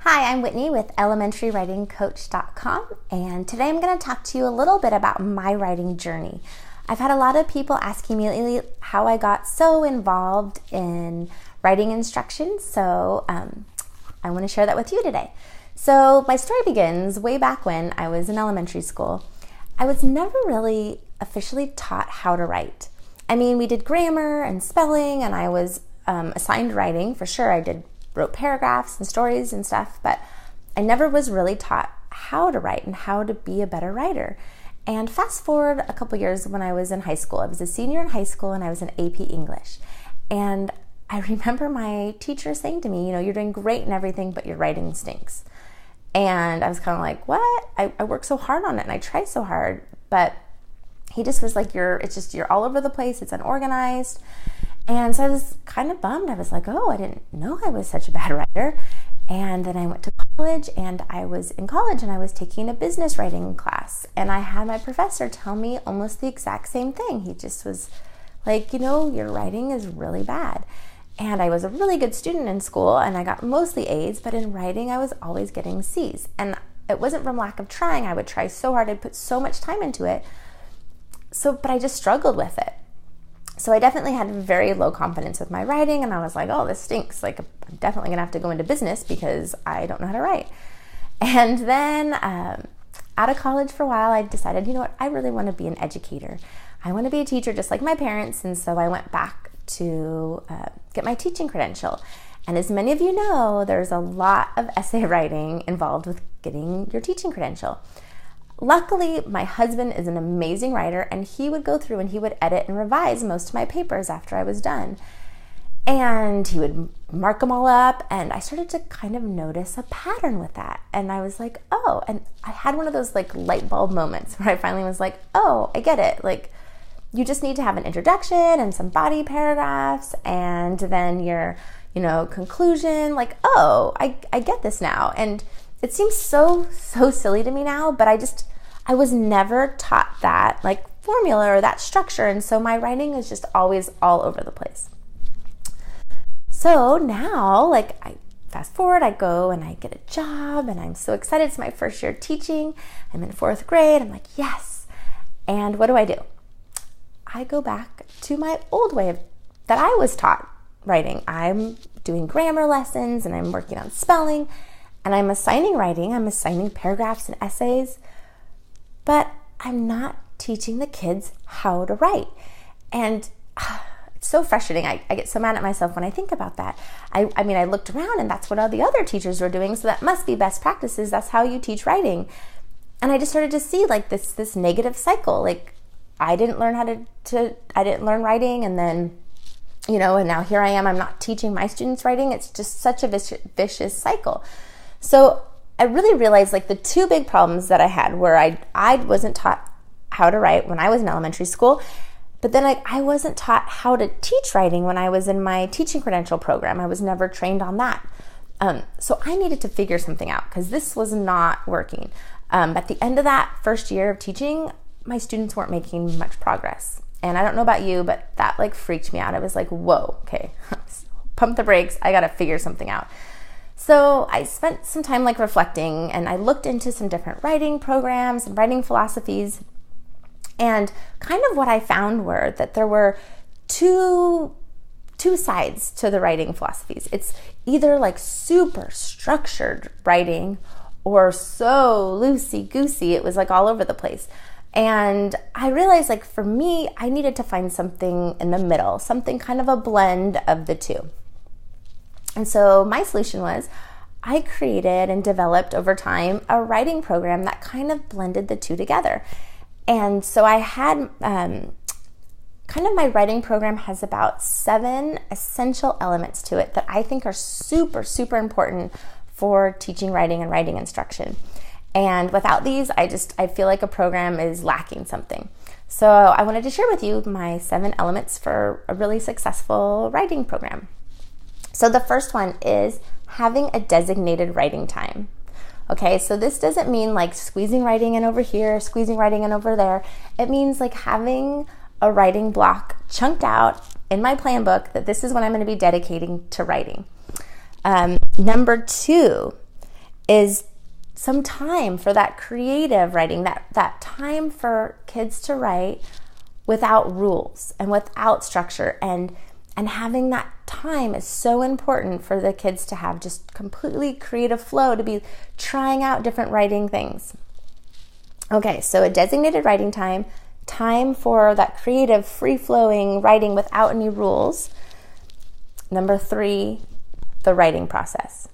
Hi, I'm Whitney with ElementaryWritingCoach.com, and today I'm going to talk to you a little bit about my writing journey. I've had a lot of people asking me lately how I got so involved in writing instruction, so I want to share that with you today. So my story begins way back when I was in elementary school. I was never really officially taught how to write. I mean, we did grammar and spelling, and I was assigned writing for sure. I wrote paragraphs and stories and stuff, but I never was really taught how to write and how to be a better writer. And fast forward a couple years when I was in high school. I was a senior in high school and I was in AP English. And I remember my teacher saying to me, you're doing great and everything, but your writing stinks. And I was kind of like, what? I work so hard on it and I try so hard, but he just was like, you're all over the place. It's unorganized. And so I was kind of bummed. I was like, oh, I didn't know I was such a bad writer. And then I went to college, and I was in college and I was taking a business writing class. And I had my professor tell me almost the exact same thing. He just was like, your writing is really bad. And I was a really good student in school and I got mostly A's, but in writing I was always getting C's. And it wasn't from lack of trying. I would try so hard. I'd put so much time into it. But I just struggled with it. So I definitely had very low confidence with my writing, and I was like, oh, this stinks. Like, I'm definitely going to have to go into business because I don't know how to write. And then out of college for a while, I decided, I really want to be an educator. I want to be a teacher just like my parents, and so I went back to get my teaching credential. And as many of you know, there's a lot of essay writing involved with getting your teaching credential. Luckily, my husband is an amazing writer, and he would go through and he would edit and revise most of my papers after I was done. And he would mark them all up, and I started to kind of notice a pattern with that. And I was like, oh, and I had one of those like light bulb moments where I finally was like, oh, I get it. Like, you just need to have an introduction and some body paragraphs, and then your, conclusion. Like, oh, I get this now. And it seems so silly to me now, but I was never taught that like formula or that structure. And so my writing is just always all over the place. So now, I fast forward, I go and I get a job and I'm so excited. It's my first year teaching. I'm in 4th grade. I'm like, yes. And what do? I go back to my old way that I was taught writing. I'm doing grammar lessons and I'm working on spelling. And I'm assigning writing, I'm assigning paragraphs and essays, but I'm not teaching the kids how to write. And it's so frustrating. I get so mad at myself when I think about that. I mean, I looked around and that's what all the other teachers were doing, so that must be best practices. That's how you teach writing. And I just started to see this negative cycle. Like, I didn't learn I didn't learn writing, and then, and now here I am, I'm not teaching my students writing. It's just such a vicious cycle. So I really realized the two big problems that I had were I wasn't taught how to write when I was in elementary school, but then I wasn't taught how to teach writing when I was in my teaching credential program. I was never trained on that. So I needed to figure something out because this was not working. At the end of that first year of teaching, my students weren't making much progress. And I don't know about you, but that freaked me out. I was like, whoa, okay, pump the brakes. I got to figure something out. So I spent some time reflecting, and I looked into some different writing programs and writing philosophies. And kind of what I found were that there were two sides to the writing philosophies. It's either super structured writing or so loosey-goosey. It was all over the place. And I realized for me, I needed to find something in the middle, something kind of a blend of the two. And so my solution was I created and developed over time a writing program that kind of blended the two together. And so I had my writing program has about 7 essential elements to it that I think are super, super important for teaching writing and writing instruction. And without these, I feel like a program is lacking something. So I wanted to share with you my 7 elements for a really successful writing program. So the first one is having a designated writing time. Okay, so this doesn't mean squeezing writing in over here, squeezing writing in over there. It means having a writing block chunked out in my plan book that this is when I'm going to be dedicating to writing. Number 2, is some time for that creative writing, that time for kids to write without rules and without structure. And having that time is so important for the kids to have just completely creative flow, to be trying out different writing things. Okay, so a designated writing time for that creative, free-flowing writing without any rules. Number 3, the writing process.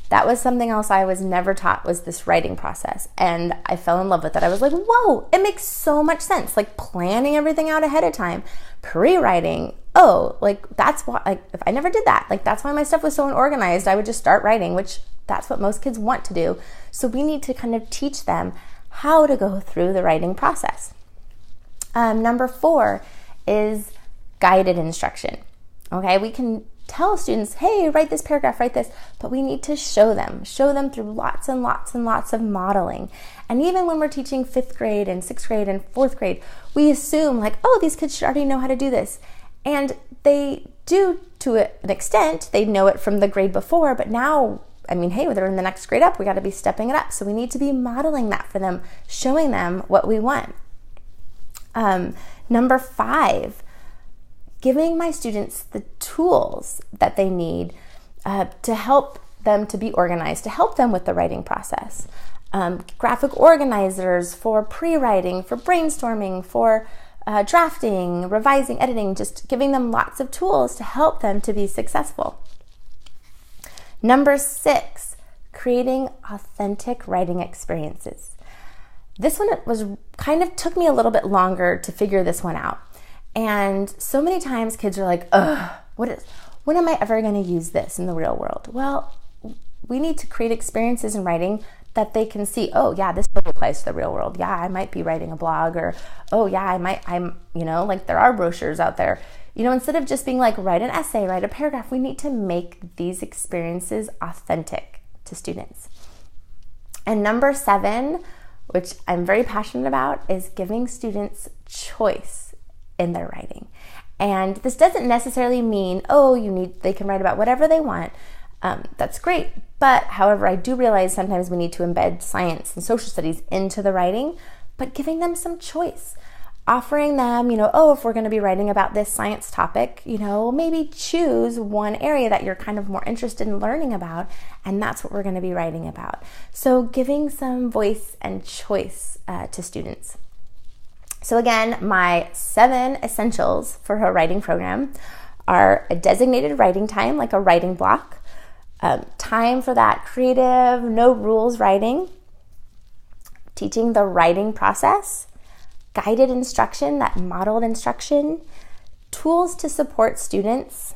That was something else I was never taught, was this writing process. And I fell in love with it. I was like, whoa, it makes so much sense. Like planning everything out ahead of time, pre-writing. Oh, like that's why, like if I never did that, like that's why my stuff was so unorganized. I would just start writing, which that's what most kids want to do. So we need to kind of teach them how to go through the writing process. Number 4 is guided instruction. Okay, we can tell students, hey, write this paragraph, write this, but we need to show them through lots and lots and lots of modeling. And even when we're teaching 5th grade and 6th grade and 4th grade, we assume like, oh, these kids should already know how to do this. And they do to an extent. They know it from the grade before, but now, I mean, hey, they're in the next grade up, we got to be stepping it up. So we need to be modeling that for them, showing them what we want. Number 5, giving my students the tools that they need to help them to be organized, to help them with the writing process. Graphic organizers for pre-writing, for brainstorming, for drafting, revising, editing, just giving them lots of tools to help them to be successful. Number 6, creating authentic writing experiences. This one was kind of took me a little bit longer to figure this one out. And so many times kids are like, when am I ever going to use this in the real world? Well, we need to create experiences in writing that they can see, oh yeah, this applies to the real world. Yeah, I might be writing a blog, or, oh yeah, like there are brochures out there. Instead of just being like, write an essay, write a paragraph, we need to make these experiences authentic to students. And number 7, which I'm very passionate about, is giving students choice in their writing. And this doesn't necessarily mean, they can write about whatever they want. That's great. But however, I do realize sometimes we need to embed science and social studies into the writing, but giving them some choice. Offering them, if we're going to be writing about this science topic, maybe choose one area that you're kind of more interested in learning about, and that's what we're going to be writing about. So giving some voice and choice to students. So again, my 7 essentials for a writing program are a designated writing time, like a writing block, time for that creative, no rules writing, teaching the writing process, guided instruction, that modeled instruction, tools to support students,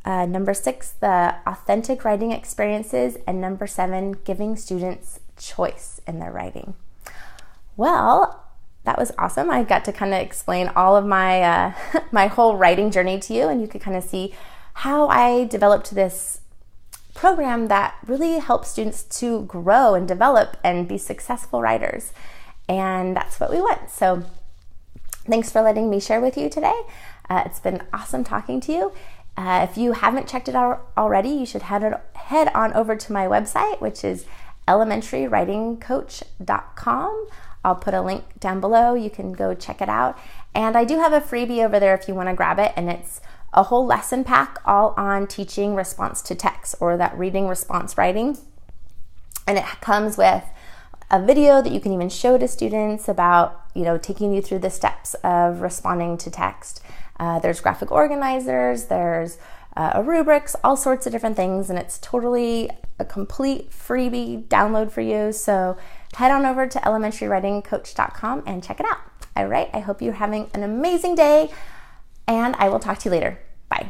number 6, the authentic writing experiences, and number 7, giving students choice in their writing. Well, that was awesome. I got to kind of explain all of my my whole writing journey to you, and you could kind of see how I developed this program that really helps students to grow and develop and be successful writers. And that's what we want. So thanks for letting me share with you today. It's been awesome talking to you. If you haven't checked it out already, you should head on over to my website, which is elementarywritingcoach.com. I'll put a link down below. You can go check it out. And I do have a freebie over there if you want to grab it. And it's a whole lesson pack all on teaching response to text, or that reading response writing. And it comes with a video that you can even show to students about, taking you through the steps of responding to text. There's graphic organizers, there's rubrics, all sorts of different things, and it's totally a complete freebie download for you. So head on over to elementarywritingcoach.com and check it out. All right, I hope you're having an amazing day, and I will talk to you later. Bye.